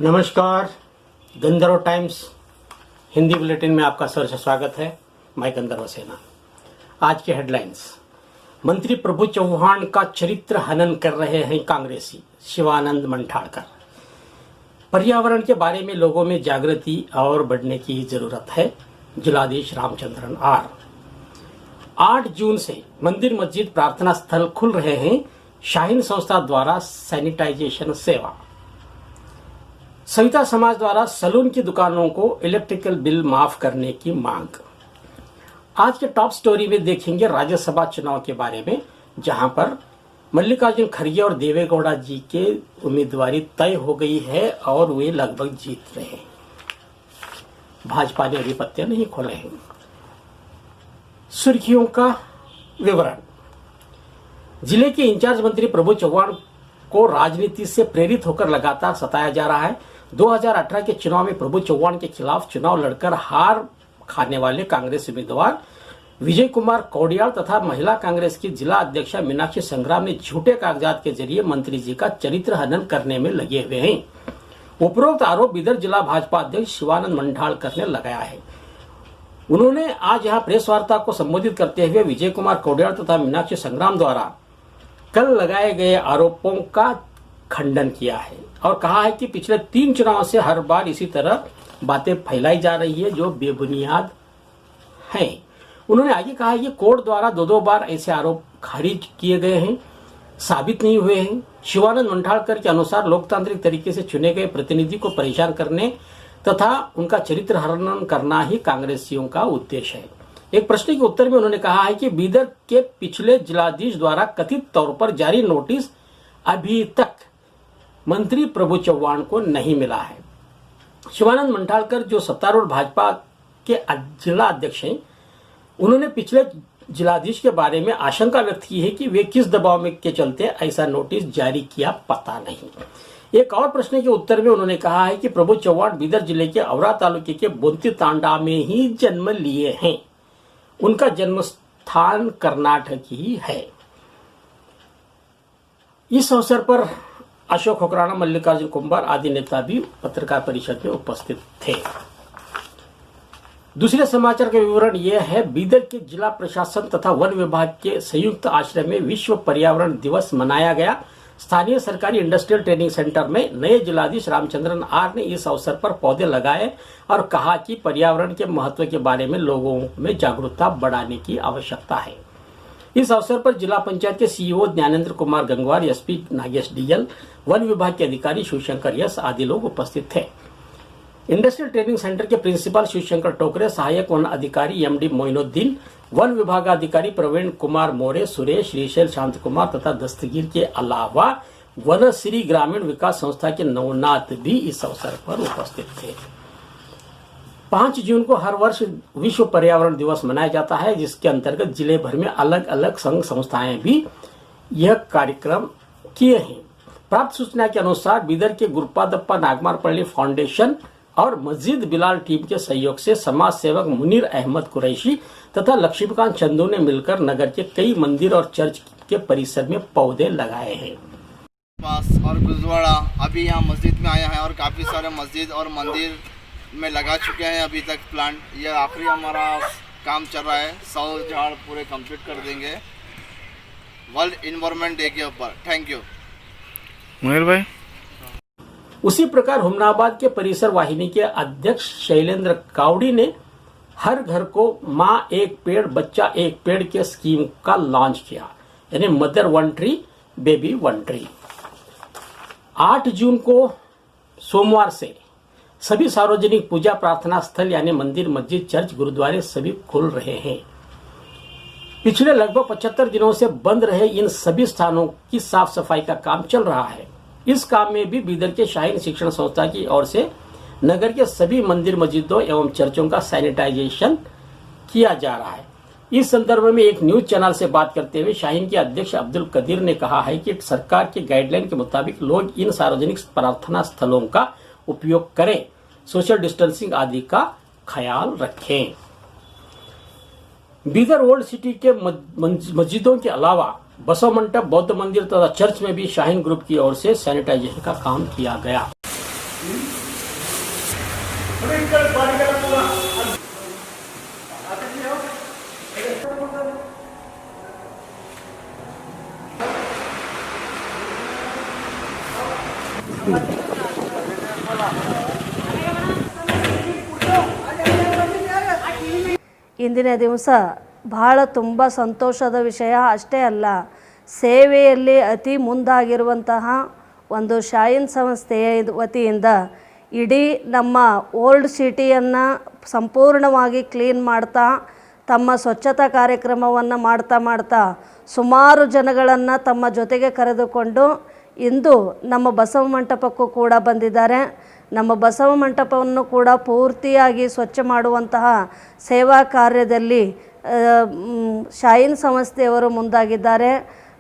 नमस्कार, गंधर्व times Hindi bulletin में आपका सहर्ष स्वागत है। मैं गंधर्व सेना। आज के हेडलाइंस। मंत्री प्रभु चौहान का चरित्र हनन कर रहे हैं कांग्रेसी शिवानंद मंठाड़कर। पर्यावरण के बारे में लोगों में जागृति और बढ़ने की जरूरत है, जिलाधीश रामचंद्रन आर। 8 जून से मंदिर मस्जिद प्रार्थना स्थल खुल रहे हैं, शाहीन संस्था द्वारा सैनिटाइजेशन सेवा। सविता समाज द्वारा सलून की दुकानों को इलेक्ट्रिकल बिल माफ करने की मांग। आज के टॉप स्टोरी में देखेंगे राज्यसभा चुनाव के बारे में, जहां पर मल्लिकार्जुन खड़गे और देवेगौड़ा जी के उम्मीदवारी तय हो गई है और वे लगभग जीत रहे हैं। भाजपा ने अभी पत्ते नहीं खोले हैं। सुर्खियों का विवरण। जिले के इंचार्ज मंत्री प्रभु चौहान को राजनीति से प्रेरित होकर लगातार सताया जा रहा है। 2018 के चुनाव में प्रभु चौहान के खिलाफ चुनाव लड़कर हार खाने वाले कांग्रेस उम्मीदवार विजय कुमार कौडियाल तथा महिला कांग्रेस की जिला अध्यक्षा मीनाक्षी संग्राम ने झूठे कागजात के जरिए मंत्री जी का चरित्र हनन करने में लगे हुए हैं। उपरोक्त आरोप बीदर जिला भाजपा अध्यक्ष शिवानंद मंठाड़कर ने लगाया है। उन्होंने आज यहां प्रेस वार्ता को संबोधित करते हुए विजय कुमार कौडियाल तथा मीनाक्षी संग्राम द्वारा कल लगाए गए आरोपों का खंडन किया है और कहा है कि पिछले 3 चुनाव से हर बार इसी तरह बातें फैलाई जा रही है जो बेबुनियाद हैं। उन्होंने आगे कहा है कि कोर्ट द्वारा 2 बार ऐसे आरोप खारिज किए गए हैं, साबित नहीं हुए हैं। शिवानंद मंठाड़कर के अनुसार लोकतांत्रिक तरीके से चुने गए प्रतिनिधि को परेशान करने तथा उनका चरित्र हनन करना ही कांग्रेसियों का उद्देश्य है। एक प्रश्न के उत्तर में उन्होंने कहा है कि बीदर के पिछले जिलाधीश द्वारा कथित तौर पर जारी नोटिस अभी तक मंत्री प्रभु चौहान को नहीं मिला है। शिवानंद मंठाड़कर जो सत्तारूढ़ भाजपा के जिला अध्यक्ष हैं, उन्होंने पिछले जिलाधीश के बारे में आशंका व्यक्त की है कि वे किस दबाव में के चलते ऐसा नोटिस जारी किया, पता नहीं। एक और प्रश्न के उत्तर में उन्होंने कहा है कि प्रभु चौहान बीदर जिले के औरा तालुके के बोंती तांडा में ही जन्म लिए हैं। उनका जन्म स्थान कर्नाटक ही है। इस अवसर पर अशोक होकराणा, मल्लिकार्जुन कुंभार आदि नेता भी पत्रकार परिषद में उपस्थित थे। दूसरे समाचार का विवरण यह है, बीदर के जिला प्रशासन तथा वन विभाग के संयुक्त आश्रय में विश्व पर्यावरण दिवस मनाया गया। स्थानीय सरकारी इंडस्ट्रियल ट्रेनिंग सेंटर में नए जिलाधीश रामचंद्रन आर ने इस अवसर पर पौधे लगाए और कहा कि पर्यावरण के महत्व के बारे में लोगों में जागरूकता बढ़ाने की आवश्यकता है। इस अवसर पर जिला पंचायत के CEO Gyanendra Kumar Gangwar, SP Nagesh DL, one विभाग के अधिकारी शिवशंकर यस आदि लोग उपस्थित थे। इंडस्ट्रियल ट्रेनिंग सेंटर के प्रिंसिपल शिवशंकर टोकरे, सहायक वन अधिकारी एमडी मोइनुद्दीन, वन विभागाधिकारी प्रवीण कुमार मोरे, सुरेश, श्रीशैल शांत कुमार तथा दस्तगीर के अलावा वनश्री ग्रामीण विकास संस्था के नवनाथ भी इस अवसर पर उपस्थित थे। 5 जून को हर वर्ष विश्व पर्यावरण दिवस मनाया जाता है, जिसके अंतर्गत जिले भर में अलग अलग संघ संस्थाएं भी यह कार्यक्रम किए हैं। प्राप्त सूचना के अनुसार बीदर के गुरुपादप्पा नागमारपल्ली फाउंडेशन और मस्जिद बिलाल टीम के सहयोग से समाज सेवक मुनीर अहमद कुरैशी तथा लक्ष्मीकांत चंदू ने मिलकर नगर के कई मंदिर और चर्च के परिसर में पौधे लगाए हैं। पास और गुरुद्वारा अभी यहाँ मस्जिद में आया है और काफ़ी सारे मस्जिद और मंदिर में लगा चुके हैं अभी तक प्लांट। ये आखिरी हमारा काम चल रहा है, 100 झाड़ पूरे कंप्लीट कर देंगे वर्ल्ड इन्वायरमेंट डे के ऊपर। थैंक यू मुनीर भाई। उसी प्रकार हुमनाबाद के परिसर वाहिनी के अध्यक्ष शैलेंद्र कावड़ी ने हर घर को माँ एक पेड़ बच्चा एक पेड़ के स्कीम का लॉन्च किया, यानी मदर 1 ट्री बेबी 1 ट्री। 8 जून को सोमवार से सभी सार्वजनिक पूजा प्रार्थना स्थल यानी मंदिर, मस्जिद, चर्च, गुरुद्वारे सभी खुल रहे हैं। पिछले लगभग 75 दिनों से बंद रहे इन सभी स्थानों की साफ सफाई का काम चल रहा है। इस काम में भी बीदर के शाहीन शिक्षण संस्था की ओर से नगर के सभी मंदिर, मस्जिदों एवं चर्चों का सैनिटाइजेशन किया जा रहा है। इस संदर्भ में एक न्यूज चैनल से बात करते हुए शाहीन के अध्यक्ष अब्दुल कदीर ने कहा है कि सरकार के गाइडलाइन के मुताबिक लोग इन सार्वजनिक प्रार्थना स्थलों का उपयोग करें, सोशल डिस्टेंसिंग आदि का ख्याल रखें। बीदर ओल्ड सिटी के मस्जिदों के अलावा बसव मंडप, बौद्ध मंदिर तथा चर्च में भी शाहीन ग्रुप की ओर से सैनिटाइजेशन का काम किया गया। ಇಂದಿನ ದಿವಸ ಬಹಳ ತುಂಬ ಸಂತೋಷದ ವಿಷಯ ಅಷ್ಟೇ ಅಲ್ಲ, ಸೇವೆಯಲ್ಲಿ ಅತಿ ಮುಂದಾಗಿರುವಂತಹ ಒಂದು ಶಾಯಿನ್ ಸಂಸ್ಥೆಯ ವತಿಯಿಂದ ಇಡೀ ನಮ್ಮ ಓಲ್ಡ್ ಸಿಟಿಯನ್ನು ಸಂಪೂರ್ಣವಾಗಿ ಕ್ಲೀನ್ ಮಾಡ್ತಾ ತಮ್ಮ ಸ್ವಚ್ಛತಾ ಕಾರ್ಯಕ್ರಮವನ್ನು ಮಾಡ್ತಾ ಸುಮಾರು ಜನಗಳನ್ನು ತಮ್ಮ ಜೊತೆಗೆ ಕರೆದುಕೊಂಡು ಇಂದು ನಮ್ಮ ಬಸವ ಮಂಟಪಕ್ಕೂ ಕೂಡ ಬಂದಿದ್ದಾರೆ. ನಮ್ಮ ಬಸವ ಮಂಟಪವನ್ನು ಕೂಡ ಪೂರ್ತಿಯಾಗಿ ಸ್ವಚ್ಛ ಮಾಡುವಂತಹ ಸೇವಾ ಕಾರ್ಯದಲ್ಲಿ ಶಾಯಿನ್ ಸಂಸ್ಥೆಯವರು ಮುಂದಾಗಿದ್ದಾರೆ.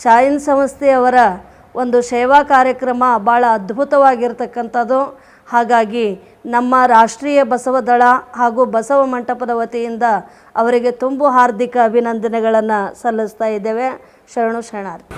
ಶಾಯಿನ್ ಸಂಸ್ಥೆಯವರ ಒಂದು ಸೇವಾ ಕಾರ್ಯಕ್ರಮ ಭಾಳ ಅದ್ಭುತವಾಗಿರ್ತಕ್ಕಂಥದ್ದು. ಹಾಗಾಗಿ ನಮ್ಮ ರಾಷ್ಟ್ರೀಯ ಬಸವ ದಳ ಹಾಗೂ ಬಸವ ಮಂಟಪದ ವತಿಯಿಂದ ಅವರಿಗೆ ತುಂಬು ಹಾರ್ದಿಕ ಅಭಿನಂದನೆಗಳನ್ನು ಸಲ್ಲಿಸ್ತಾ ಇದ್ದೇವೆ. ಶರಣು ಶರಣಾರ್ಥಿ.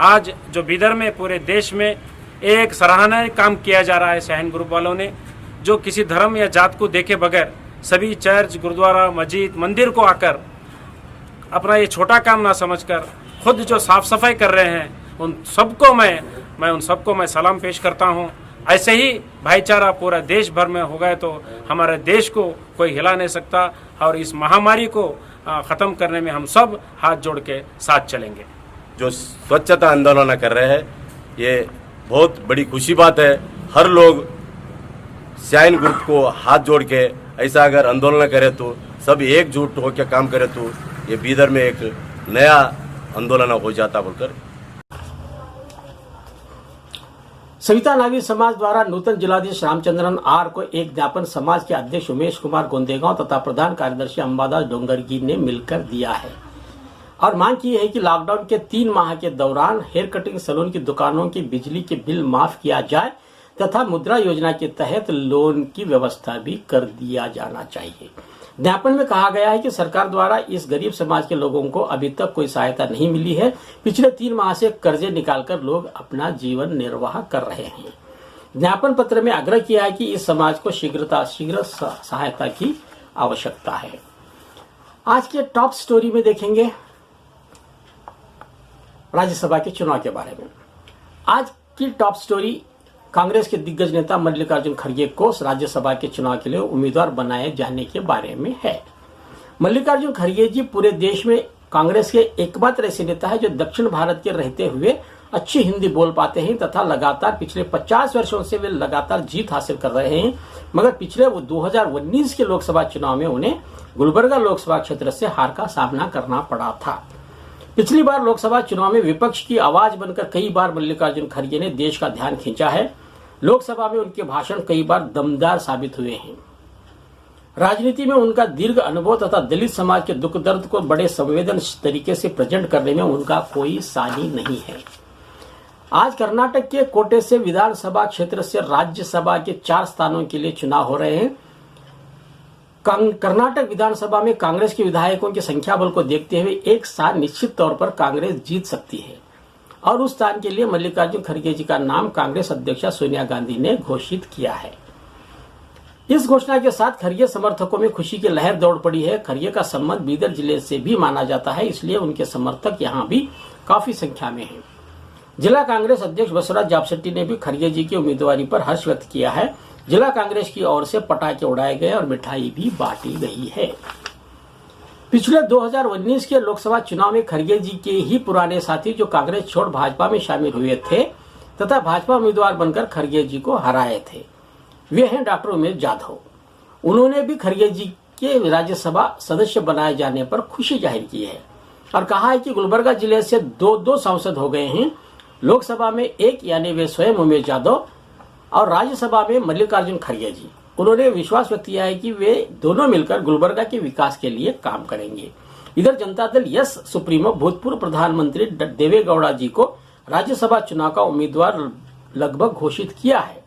आज जो बीदर में पूरे देश में एक सराहनीय काम किया जा रहा है शाहीन ग्रुप वालों ने, जो किसी धर्म या जात को देखे बगैर सभी चर्च, गुरुद्वारा, मस्जिद, मंदिर को आकर अपना ये छोटा काम ना समझकर खुद जो साफ सफाई कर रहे हैं उन सबको मैं सलाम पेश करता हूँ। ऐसे ही भाईचारा पूरा देश भर में हो गए तो हमारे देश को कोई हिला नहीं सकता और इस महामारी को ख़त्म करने में हम सब हाथ जोड़ के साथ चलेंगे। जो स्वच्छता आंदोलन कर रहे हैं ये बहुत बड़ी खुशी बात है। हर लोग शाहीन ग्रुप को हाथ जोड़ के ऐसा अगर आंदोलन करे तो सब एकजुट होकर काम करे तो ये बीदर में एक नया आंदोलन हो जाता बोलकर। सविता नावी समाज द्वारा नूतन जिलाधीश रामचंद्रन आर को एक ज्ञापन समाज के अध्यक्ष उमेश कुमार गोंदेगांव तथा प्रधान कार्यदर्शी अंबादास डोंगरगी ने मिलकर दिया है और मांग की है कि लॉकडाउन के 3 माह के दौरान हेयर कटिंग सैलून की दुकानों की बिजली के बिल माफ किया जाए तथा मुद्रा योजना के तहत लोन की व्यवस्था भी कर दिया जाना चाहिए। ज्ञापन में कहा गया है कि सरकार द्वारा इस गरीब समाज के लोगों को अभी तक कोई सहायता नहीं मिली है। पिछले 3 माह से कर्जे निकालकर लोग अपना जीवन निर्वाह कर रहे हैं। ज्ञापन पत्र में आग्रह किया है कि इस समाज को शीघ्र सहायता की आवश्यकता है। आज के टॉप स्टोरी में देखेंगे राज्यसभा के चुनाव के बारे में। आज की टॉप स्टोरी कांग्रेस के दिग्गज नेता मल्लिकार्जुन खड़गे को राज्यसभा के चुनाव के लिए उम्मीदवार बनाए जाने के बारे में है। मल्लिकार्जुन खड़गे जी पूरे देश में कांग्रेस के एकमात्र ऐसे नेता है जो दक्षिण भारत के रहते हुए अच्छी हिंदी बोल पाते हैं तथा लगातार पिछले 50 वर्षों से वे लगातार जीत हासिल कर रहे हैं। मगर पिछले 2019 के लोकसभा चुनाव में उन्हें गुलबर्गा लोकसभा क्षेत्र से हार का सामना करना पड़ा था। पिछली बार लोकसभा चुनाव में विपक्ष की आवाज बनकर कई बार मल्लिकार्जुन खड़गे ने देश का ध्यान खींचा है। लोकसभा में उनके भाषण कई बार दमदार साबित हुए हैं। राजनीति में उनका दीर्घ अनुभव तथा दलित समाज के दुख दर्द को बड़े संवेदनशील तरीके से प्रेजेंट करने में उनका कोई सानी नहीं है। आज कर्नाटक के कोटे से विधानसभा क्षेत्र से राज्यसभा के 4 स्थानों के लिए चुनाव हो रहे हैं। कर्नाटक विधानसभा में कांग्रेस के विधायकों की संख्या बल को देखते हुए एक स्थान निश्चित तौर पर कांग्रेस जीत सकती है और उस स्थान के लिए मल्लिकार्जुन खड़गे जी का नाम कांग्रेस अध्यक्षा सोनिया गांधी ने घोषित किया है। इस घोषणा के साथ खड़गे समर्थकों में खुशी की लहर दौड़ पड़ी है। खड़गे का संबंध बीदर जिले से भी माना जाता है, इसलिए उनके समर्थक यहाँ भी काफी संख्या में हैं। जिला कांग्रेस अध्यक्ष बसवराज जापशेट्टी ने भी खड़गे जी की उम्मीदवारी पर हर्ष व्यक्त किया है। जिला कांग्रेस की ओर से पटाखे उड़ाए गए और मिठाई भी बांटी गई है। पिछले 2019 के लोकसभा चुनाव में खड़गे जी के ही पुराने साथी जो कांग्रेस छोड़ भाजपा में शामिल हुए थे तथा भाजपा उम्मीदवार बनकर खड़गे जी को हराए थे, वे हैं डॉक्टर उमेश जाधव। उन्होंने भी खड़गे जी के राज्यसभा सदस्य बनाए जाने पर खुशी जाहिर की है और कहा है कि गुलबर्गा जिले से दो सांसद हो गए हैं। लोकसभा में एक यानी वे स्वयं उमेश जाधव और राज्यसभा में मल्लिकार्जुन खड़गे जी। उन्होंने विश्वास व्यक्त किया है कि वे दोनों मिलकर गुलबर्गा के विकास के लिए काम करेंगे। इधर जनता दल यस सुप्रीमो भूतपूर्व प्रधानमंत्री देवेगौड़ा जी को राज्यसभा चुनाव का उम्मीदवार लगभग घोषित किया है,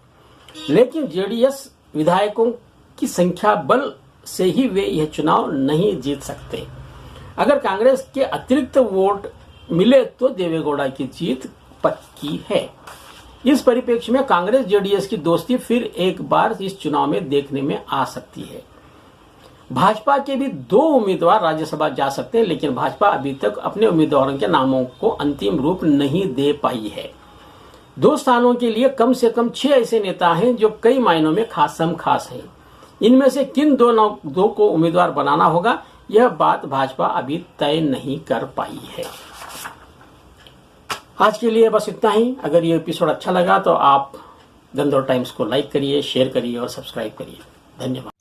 लेकिन जेडीएस विधायकों की संख्या बल से ही वे यह चुनाव नहीं जीत सकते। अगर कांग्रेस के अतिरिक्त वोट मिले तो देवेगौड़ा की जीत पक्की है। इस परिप्रेक्ष्य में कांग्रेस जेडीएस की दोस्ती फिर एक बार इस चुनाव में देखने में आ सकती है। भाजपा के भी 2 उम्मीदवार राज्यसभा जा सकते हैं, लेकिन भाजपा अभी तक अपने उम्मीदवारों के नामों को अंतिम रूप नहीं दे पाई है। 2 स्थानों के लिए कम से कम 6 ऐसे नेता हैं जो कई मायनों में खास हैं। इनमें से किन दो को उम्मीदवार बनाना होगा, यह बात भाजपा अभी तय नहीं कर पाई है। आज के लिए बस इतना ही। अगर ये एपिसोड अच्छा लगा तो आप गंदौर टाइम्स को लाइक करिए, शेयर करिए और सब्सक्राइब करिए। धन्यवाद।